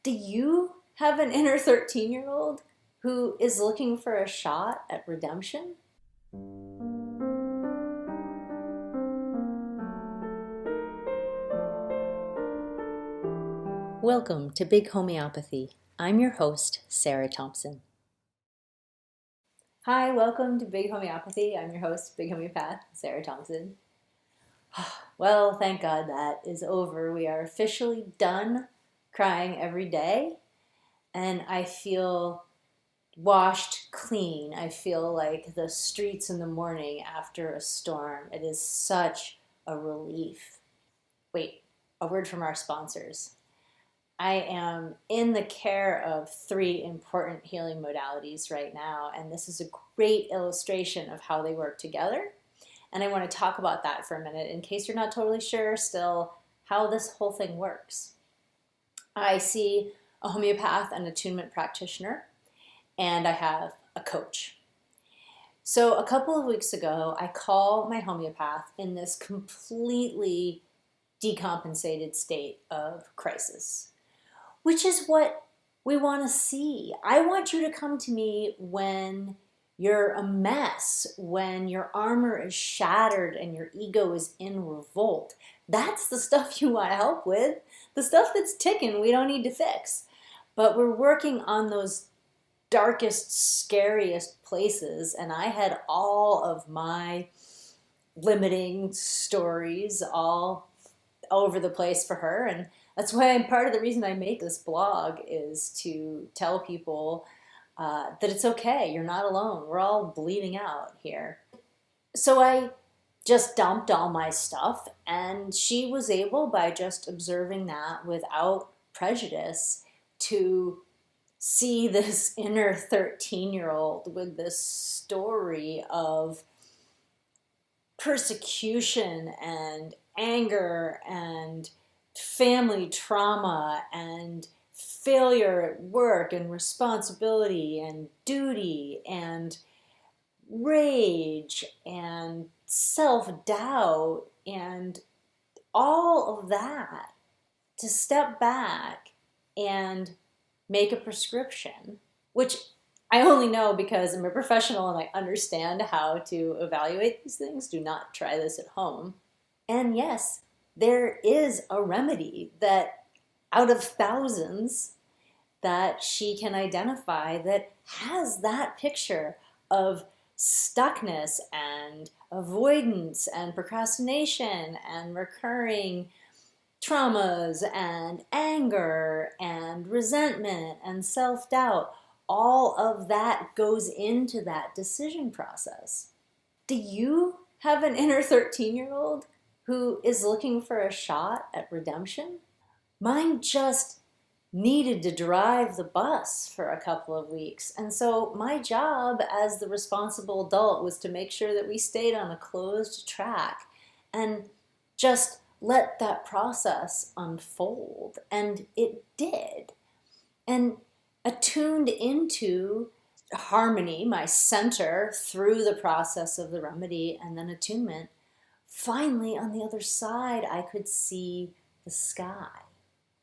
Do you have an inner 13-year-old who is looking for a shot at redemption? Welcome to Big Homeopathy. I'm your host, Sarah Thompson. Hi, welcome to Big Homeopathy. I'm your host, Big Homeopath, Sarah Thompson. Well, thank God that is over. We are officially done crying every day, and I feel washed clean. I feel like the streets in the morning after a storm. It is such a relief. Wait, a word from our sponsors. I am in the care of three important healing modalities right now, and this is a great illustration of how they work together. And I want to talk about that for a minute in case you're not totally sure still how this whole thing works. I see a homeopath and attunement practitioner, and I have a coach. So a couple of weeks ago, I call my homeopath in this completely decompensated state of crisis, which is what we want to see. I want you to come to me when you're a mess, when your armor is shattered and your ego is in revolt. That's the stuff you want help with. The stuff that's ticking, we don't need to fix. But we're working on those darkest, scariest places, and I had all of my limiting stories all over the place for her, and that's why part of the reason I make this blog is to tell people that it's okay, you're not alone, we're all bleeding out here. So I just dumped all my stuff, and she was able, by just observing that without prejudice, to see this inner 13-year-old with this story of persecution and anger and family trauma and failure at work and responsibility and duty and rage and self-doubt and all of that, to step back and make a prescription, which I only know because I'm a professional and I understand how to evaluate these things. Do not try this at home. And yes, there is a remedy that out of thousands that she can identify that has that picture of stuckness and avoidance and procrastination and recurring traumas and anger and resentment and self-doubt. All of that goes into that decision process. Do you have an inner 13-year-old who is looking for a shot at redemption? Mine just needed to drive the bus for a couple of weeks. And so my job as the responsible adult was to make sure that we stayed on a closed track and just let that process unfold. And it did. And attuned into harmony, my center, through the process of the remedy and then attunement, finally on the other side, I could see the sky.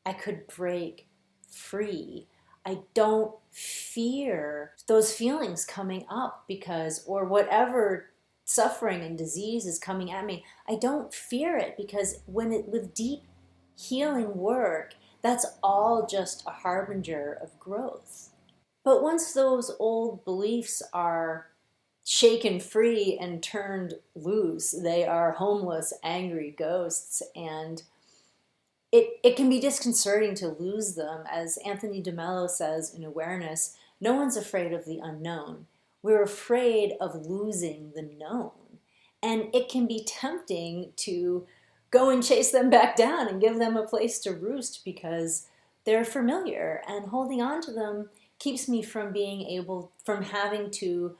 I could break free. I don't fear those feelings coming up because, or whatever suffering and disease is coming at me, I don't fear it because with deep healing work, that's all just a harbinger of growth. But once those old beliefs are shaken free and turned loose, they are homeless, angry ghosts, and it can be disconcerting to lose them. As Anthony DeMello says in Awareness, no one's afraid of the unknown. We're afraid of losing the known. And it can be tempting to go and chase them back down and give them a place to roost because they're familiar, and holding on to them keeps me from from having to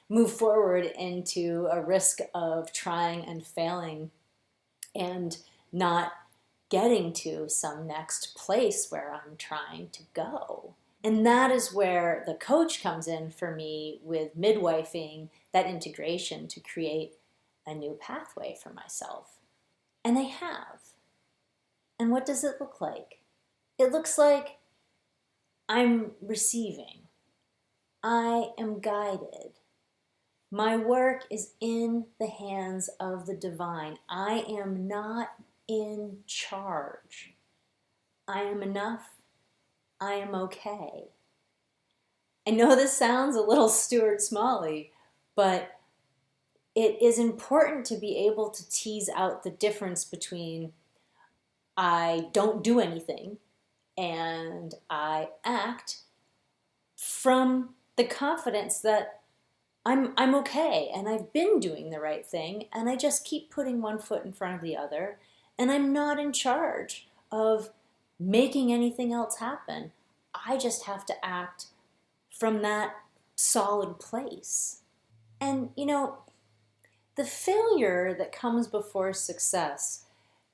move forward into a risk of trying and failing and not getting to some next place where I'm trying to go. And that is where the coach comes in for me with midwifing that integration to create a new pathway for myself. And they have. And what does it look like? It looks like I'm receiving. I am guided. My work is in the hands of the divine. I am not in charge. I am enough. I am okay. I know this sounds a little Stuart Smalley, but it is important to be able to tease out the difference between I don't do anything and I act from the confidence that I'm okay and I've been doing the right thing and I just keep putting one foot in front of the other and I'm not in charge of making anything else happen. I just have to act from that solid place. And the failure that comes before success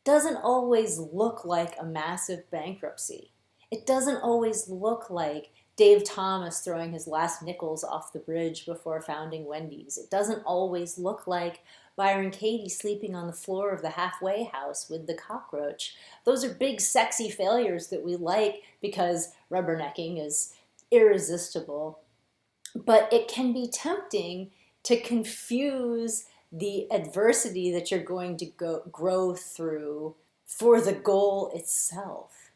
doesn't always look like a massive bankruptcy. It doesn't always look like Dave Thomas throwing his last nickels off the bridge before founding Wendy's. It doesn't always look like Byron Katie sleeping on the floor of the halfway house with the cockroach. Those are big, sexy failures that we like because rubbernecking is irresistible. But it can be tempting to confuse the adversity that you're going to grow through for the goal itself.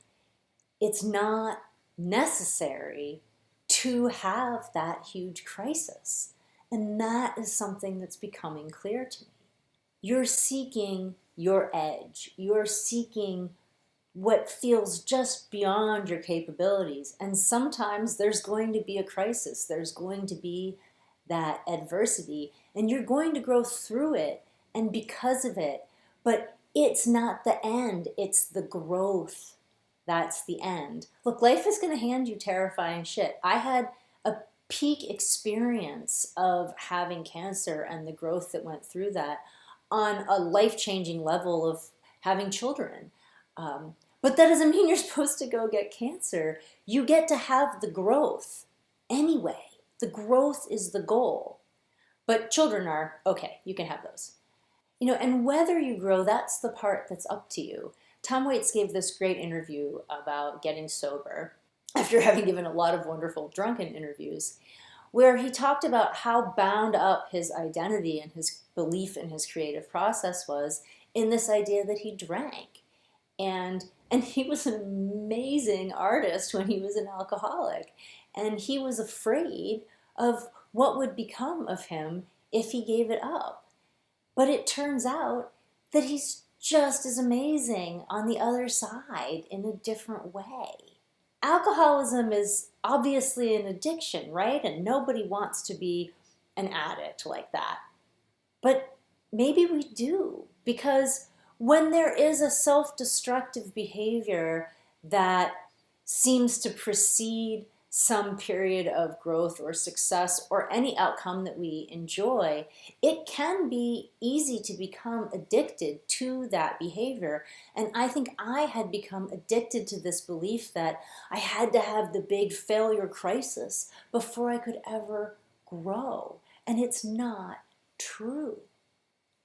It's not necessary to have that huge crisis. And that is something that's becoming clear to me. You're seeking your edge. You're seeking what feels just beyond your capabilities. And sometimes there's going to be a crisis. There's going to be that adversity. And you're going to grow through it and because of it. But it's not the end. It's the growth. That's the end. Look, life is going to hand you terrifying shit. I had a peak experience of having cancer and the growth that went through that on a life-changing level of having children. But that doesn't mean you're supposed to go get cancer. You get to have the growth anyway. The growth is the goal. But children are, okay, you can have those. And whether you grow, that's the part that's up to you. Tom Waits gave this great interview about getting sober after having given a lot of wonderful drunken interviews, where he talked about how bound up his identity and his belief in his creative process was in this idea that he drank. And he was an amazing artist when he was an alcoholic. And he was afraid of what would become of him if he gave it up. But it turns out that he's just as amazing on the other side in a different way. Alcoholism is obviously an addiction, right? And nobody wants to be an addict like that. But maybe we do, because when there is a self-destructive behavior that seems to precede some period of growth or success or any outcome that we enjoy, it can be easy to become addicted to that behavior. And I think I had become addicted to this belief that I had to have the big failure crisis before I could ever grow. And it's not true.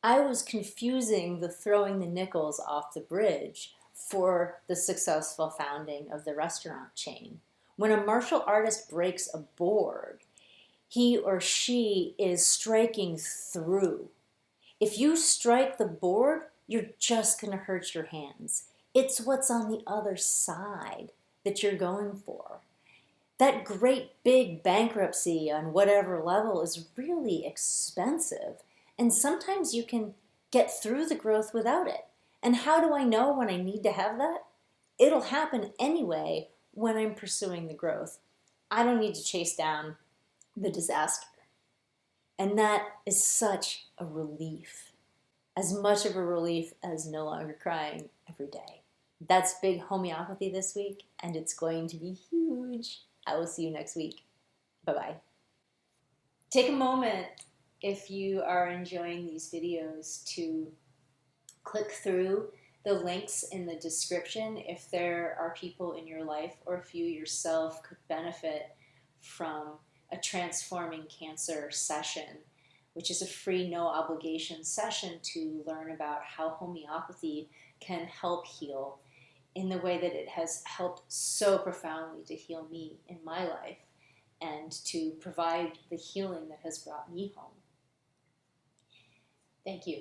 I was confusing the throwing the nickels off the bridge for the successful founding of the restaurant chain. When a martial artist breaks a board, he or she is striking through. If you strike the board, you're just going to hurt your hands. It's what's on the other side that you're going for. That great big bankruptcy on whatever level is really expensive. And sometimes you can get through the growth without it. And how do I know when I need to have that? It'll happen anyway when I'm pursuing the growth. I don't need to chase down the disaster. And that is such a relief. As much of a relief as no longer crying every day. That's big homeopathy this week, and it's going to be huge. I will see you next week. Bye-bye. Take a moment, if you are enjoying these videos, to click through the links in the description if there are people in your life or if you yourself could benefit from a Transforming Cancer session, which is a free, no obligation session to learn about how homeopathy can help heal. in the way that it has helped so profoundly to heal me in my life and to provide the healing that has brought me home. Thank you.